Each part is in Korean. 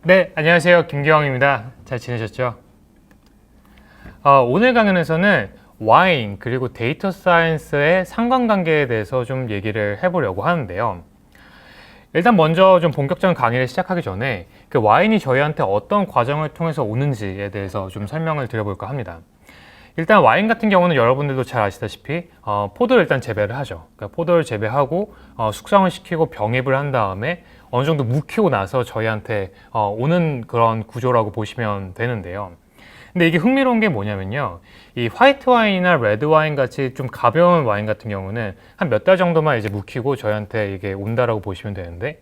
네, 안녕하세요. 김기왕입니다. 잘 지내셨죠? 오늘 강연에서는 와인 그리고 데이터 사이언스의 상관관계에 대해서 좀 얘기를 해보려고 하는데요. 일단 먼저 좀 본격적인 강의를 시작하기 전에 그 와인이 저희한테 어떤 과정을 통해서 오는지에 대해서 좀 설명을 드려볼까 합니다. 일단 와인 같은 경우는 여러분들도 잘 아시다시피 포도를 일단 재배를 하죠. 그러니까 포도를 재배하고 숙성을 시키고 병입을 한 다음에 어느 정도 묵히고 나서 저희한테 오는 그런 구조라고 보시면 되는데요. 근데 이게 흥미로운 게 뭐냐면요. 이 화이트 와인이나 레드 와인 같이 좀 가벼운 와인 같은 경우는 한 몇 달 정도만 이제 묵히고 저희한테 이게 온다라고 보시면 되는데,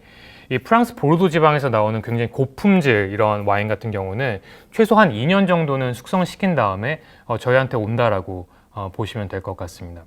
이 프랑스 보르도 지방에서 나오는 굉장히 고품질 이런 와인 같은 경우는 최소 한 2년 정도는 숙성시킨 다음에 저희한테 온다라고 보시면 될 것 같습니다.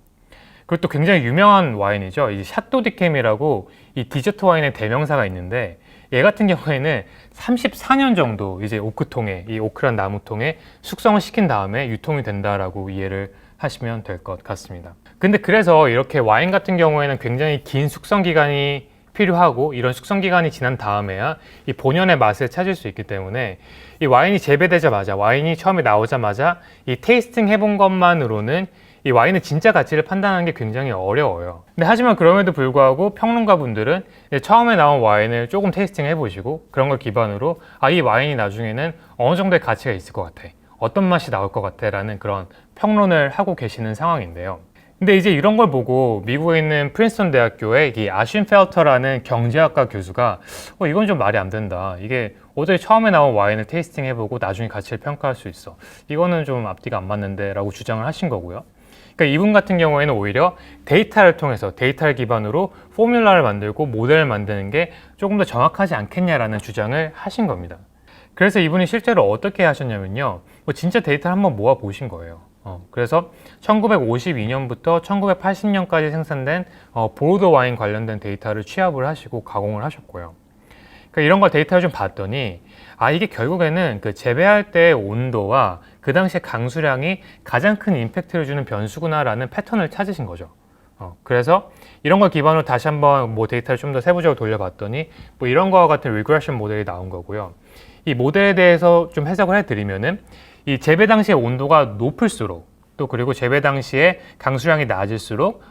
그리고 또 굉장히 유명한 와인이죠. 이 샤또 디캠이라고 이 디저트 와인의 대명사가 있는데, 얘 같은 경우에는 34년 정도 이제 오크통에, 이 오크란 나무통에 숙성을 시킨 다음에 유통이 된다라고 이해를 하시면 될 것 같습니다. 근데 그래서 이렇게 와인 같은 경우에는 굉장히 긴 숙성 기간이 필요하고, 이런 숙성 기간이 지난 다음에야 이 본연의 맛을 찾을 수 있기 때문에 이 와인이 재배되자마자, 와인이 처음에 나오자마자 이 테이스팅 해본 것만으로는 이 와인의 진짜 가치를 판단하는 게 굉장히 어려워요. 근데 하지만 그럼에도 불구하고 평론가 분들은 처음에 나온 와인을 조금 테이스팅 해보시고 그런 걸 기반으로 이 와인이 나중에는 어느 정도의 가치가 있을 것 같아, 어떤 맛이 나올 것 같아 라는 그런 평론을 하고 계시는 상황인데요. 근데 이제 이런 걸 보고 미국에 있는 프린스턴 대학교의 이 아슌 펠터라는 경제학과 교수가 이건 좀 말이 안 된다. 이게 어제 처음에 나온 와인을 테이스팅 해보고 나중에 가치를 평가할 수 있어. 이거는 좀 앞뒤가 안 맞는데 라고 주장을 하신 거고요. 그러니까 이분 같은 경우에는 오히려 데이터를 통해서, 데이터를 기반으로 포뮬라를 만들고 모델을 만드는 게 조금 더 정확하지 않겠냐라는 주장을 하신 겁니다. 그래서 이분이 실제로 어떻게 하셨냐면요. 진짜 데이터를 한번 모아 보신 거예요. 그래서 1952년부터 1980년까지 생산된 보르도 와인 관련된 데이터를 취합을 하시고 가공을 하셨고요. 그러니까 이런 걸 데이터를 좀 봤더니 이게 결국에는 그 재배할 때의 온도와 그 당시의 강수량이 가장 큰 임팩트를 주는 변수구나라는 패턴을 찾으신 거죠. 그래서 이런 걸 기반으로 다시 한번 데이터를 좀 더 세부적으로 돌려봤더니 이런 거와 같은 리그레션 모델이 나온 거고요. 이 모델에 대해서 좀 해석을 해드리면은, 이 재배 당시의 온도가 높을수록, 또 그리고 재배 당시에 강수량이 낮을수록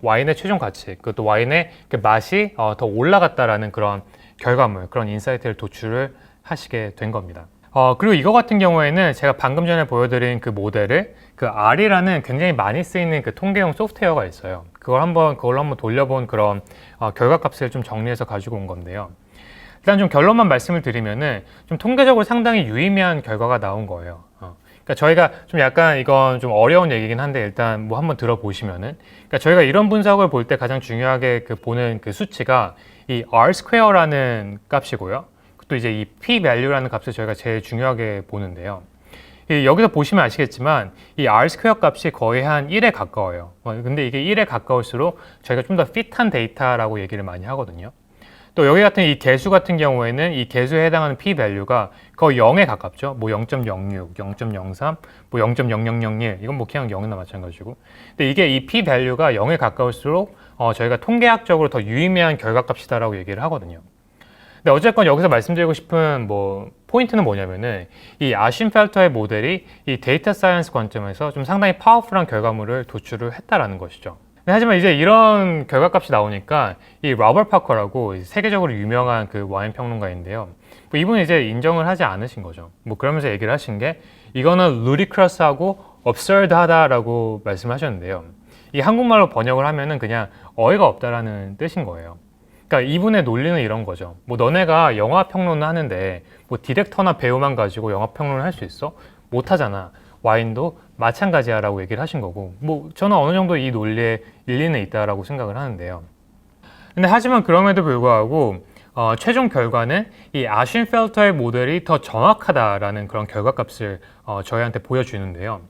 와인의 최종 가치, 그것도 와인의 그 맛이 더 올라갔다라는 그런 결과물, 그런 인사이트를 도출을 하시게 된 겁니다. 그리고 이거 같은 경우에는 제가 방금 전에 보여드린 그 모델을 그 R이라는 굉장히 많이 쓰이는 그 통계용 소프트웨어가 있어요. 그걸로 한번 돌려본 그런 결과값을 좀 정리해서 가지고 온 건데요. 일단 좀 결론만 말씀을 드리면은 좀 통계적으로 상당히 유의미한 결과가 나온 거예요. 그러니까 저희가 좀 약간 이건 좀 어려운 얘기긴 한데 일단 한번 들어보시면은, 그러니까 저희가 이런 분석을 볼 때 가장 중요하게 보는 그 수치가 이 R 스퀘어라는 값이고요. 또 이제 이 P value라는 값을 저희가 제일 중요하게 보는데요. 여기서 보시면 아시겠지만 이 R 스퀘어 값이 거의 한 1에 가까워요. 근데 이게 1에 가까울수록 저희가 좀 더 핏한 데이터라고 얘기를 많이 하거든요. 또 여기 같은 이 개수 같은 경우에는 이 개수에 해당하는 p value가 거의 0에 가깝죠. 0.06, 0.03, 0.0001, 이건 그냥 0이나 마찬가지고. 근데 이게 이 p value가 0에 가까울수록 저희가 통계학적으로 더 유의미한 결과값이다라고 얘기를 하거든요. 근데 어쨌건 여기서 말씀드리고 싶은 포인트는 뭐냐면은, 이 아슌 펠터의 모델이 이 데이터 사이언스 관점에서 좀 상당히 파워풀한 결과물을 도출을 했다라는 것이죠. 하지만 이제 이런 결과값이 나오니까 이 로버트 파커라고 세계적으로 유명한 그 와인 평론가인데요. 이분은 이제 인정을 하지 않으신 거죠. 그러면서 얘기를 하신 게, 이거는 ludicrous하고 absurd하다라고 말씀하셨는데요. 이 한국말로 번역을 하면은 그냥 어이가 없다라는 뜻인 거예요. 그러니까 이분의 논리는 이런 거죠. 너네가 영화 평론을 하는데 디렉터나 배우만 가지고 영화 평론을 할 수 있어? 못 하잖아. 와인도 마찬가지야 라고 얘기를 하신 거고, 저는 어느 정도 이 논리에 일리는 있다라고 생각을 하는데요. 근데 하지만 그럼에도 불구하고 최종 결과는 이 아슌 펠터의 모델이 더 정확하다라는 그런 결과값을 저희한테 보여주는데요.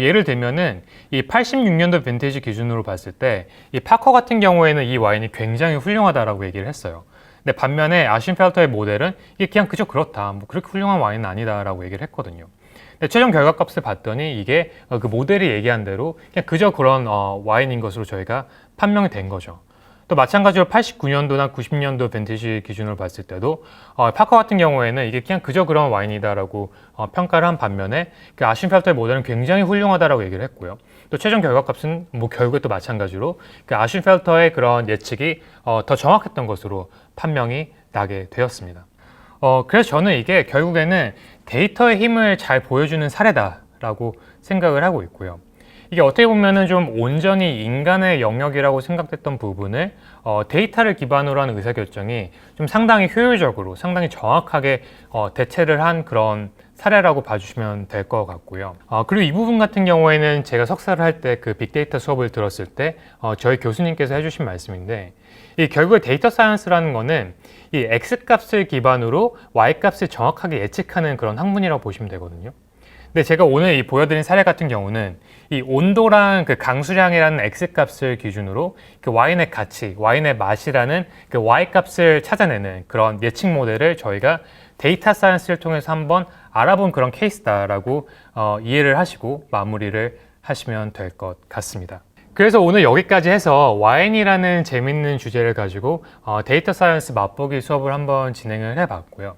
예를 들면은 이 86년도 빈티지 기준으로 봤을 때 이 파커 같은 경우에는 이 와인이 굉장히 훌륭하다라고 얘기를 했어요. 근데 반면에 아슌 펠터의 모델은 이게 그냥 그저 그렇다, 그렇게 훌륭한 와인은 아니다라고 얘기를 했거든요. 근데 최종 결과값을 봤더니 이게 그 모델이 얘기한 대로 그냥 그저 그런 와인인 것으로 저희가 판명이 된 거죠. 또 마찬가지로 89년도나 90년도 빈티지 기준으로 봤을 때도 파커 같은 경우에는 이게 그냥 그저 그런 와인이다라고 평가를 한 반면에 그 아쉬펠터의 모델은 굉장히 훌륭하다라고 얘기를 했고요. 또 최종 결과값은 뭐 결국에 또 마찬가지로 그 아쉬펠터의 그런 예측이 더 정확했던 것으로 판명이 나게 되었습니다. 그래서 저는 이게 결국에는 데이터의 힘을 잘 보여주는 사례다라고 생각을 하고 있고요. 이게 어떻게 보면은 좀 온전히 인간의 영역이라고 생각됐던 부분을 데이터를 기반으로 한 의사결정이 좀 상당히 효율적으로, 상당히 정확하게 대체를 한 그런 사례라고 봐주시면 될 것 같고요. 그리고 이 부분 같은 경우에는 제가 석사를 할 때 그 빅데이터 수업을 들었을 때 저희 교수님께서 해주신 말씀인데, 이 결국에 데이터 사이언스라는 거는 이 X값을 기반으로 Y값을 정확하게 예측하는 그런 학문이라고 보시면 되거든요. 근데 제가 오늘 이 보여드린 사례 같은 경우는 이 온도랑 그 강수량이라는 X값을 기준으로 그 와인의 가치, 와인의 맛이라는 그 Y값을 찾아내는 그런 예측 모델을 저희가 데이터 사이언스를 통해서 한번 알아본 그런 케이스다라고 이해를 하시고 마무리를 하시면 될 것 같습니다. 그래서 오늘 여기까지 해서 와인이라는 재밌는 주제를 가지고 데이터 사이언스 맛보기 수업을 한번 진행을 해봤고요.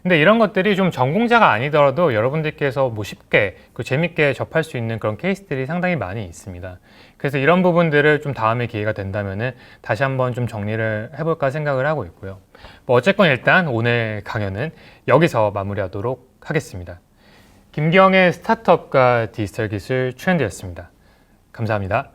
근데 이런 것들이 좀 전공자가 아니더라도 여러분들께서 뭐 쉽게 재밌게 접할 수 있는 그런 케이스들이 상당히 많이 있습니다. 그래서 이런 부분들을 좀 다음에 기회가 된다면은 다시 한번 좀 정리를 해볼까 생각을 하고 있고요. 뭐 어쨌건 일단 오늘 강연은 여기서 마무리하도록 하겠습니다. 김경의 스타트업과 디지털 기술 트렌드였습니다. 감사합니다.